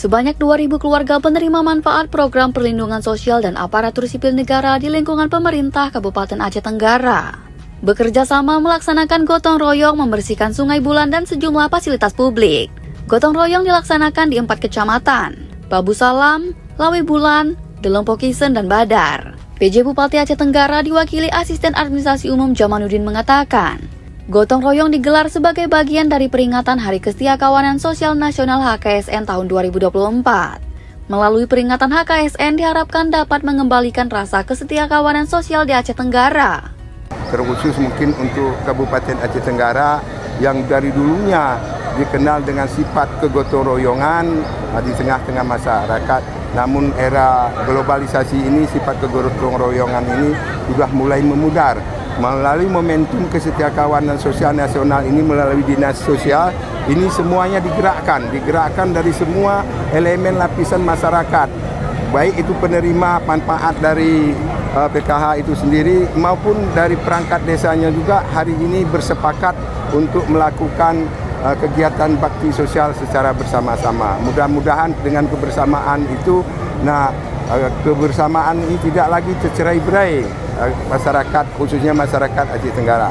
Sebanyak 2.000 keluarga penerima manfaat program perlindungan sosial dan aparatur sipil negara di lingkungan pemerintah Kabupaten Aceh Tenggara bekerja sama melaksanakan gotong royong membersihkan Sungai Bulan dan sejumlah fasilitas publik. Gotong royong dilaksanakan di 4 kecamatan, Babu Salam, Lawe Bulan, Delempokisen, dan Badar. PJ Bupati Aceh Tenggara diwakili Asisten Administrasi Umum Jamanuddin mengatakan, gotong royong digelar sebagai bagian dari peringatan Hari Kesetiakawanan Sosial Nasional HKSN tahun 2024. Melalui peringatan HKSN diharapkan dapat mengembalikan rasa kesetiakawanan sosial di Aceh Tenggara. Terkhusus mungkin untuk Kabupaten Aceh Tenggara yang dari dulunya dikenal dengan sifat kegotong royongan di tengah-tengah masyarakat. Namun era globalisasi ini sifat kegotong royongan ini sudah mulai memudar. Melalui momentum kesetiakawanan sosial nasional ini melalui dinas sosial ini semuanya digerakkan dari semua elemen lapisan masyarakat, baik itu penerima manfaat dari PKH itu sendiri maupun dari perangkat desanya juga hari ini bersepakat untuk melakukan kegiatan bakti sosial secara bersama-sama. Mudah-mudahan dengan kebersamaan itu, kebersamaan ini tidak lagi tercerai-berai masyarakat, khususnya masyarakat Aceh Tenggara.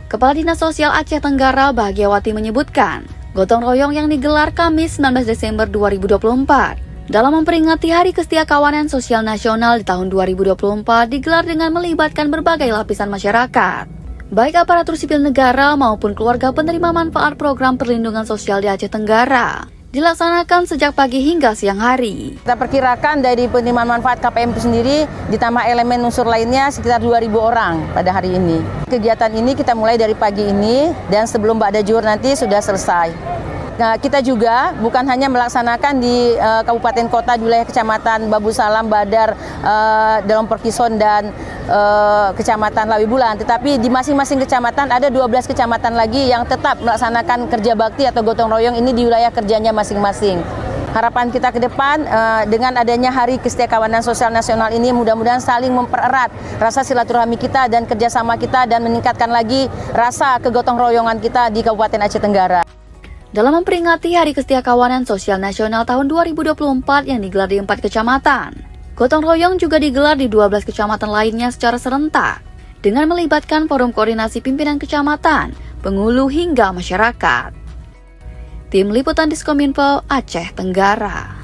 Kepala Dinas Sosial Aceh Tenggara Bahagiawati menyebutkan, gotong royong yang digelar Kamis 19 Desember 2024 dalam memperingati Hari Kesetiakawanan Sosial Nasional di tahun 2024 digelar dengan melibatkan berbagai lapisan masyarakat, baik aparatur sipil negara maupun keluarga penerima manfaat program perlindungan sosial di Aceh Tenggara. Dilaksanakan sejak pagi hingga siang hari. Kita perkirakan dari penerimaan manfaat KPM itu sendiri ditambah elemen unsur lainnya sekitar 2.000 orang pada hari ini. Kegiatan ini kita mulai dari pagi ini dan sebelum Ba'da Zuhur nanti sudah selesai. Nah, kita juga bukan hanya melaksanakan di kabupaten kota di wilayah kecamatan Babu Salam, Badar, Delempokisen, dan kecamatan Lawe Bulan, tetapi di masing-masing kecamatan ada 12 kecamatan lagi yang tetap melaksanakan kerja bakti atau gotong royong ini di wilayah kerjanya masing-masing. Harapan kita ke depan dengan adanya Hari Kesetiakawanan Sosial Nasional ini mudah-mudahan saling mempererat rasa silaturahmi kita dan kerjasama kita dan meningkatkan lagi rasa kegotong royongan kita di Kabupaten Aceh Tenggara. Dalam memperingati Hari Kesetiakawanan Sosial Nasional tahun 2024 yang digelar di 4 kecamatan, gotong royong juga digelar di 12 kecamatan lainnya secara serentak, dengan melibatkan forum koordinasi pimpinan kecamatan, penghulu hingga masyarakat. Tim Liputan Diskominfo Aceh Tenggara.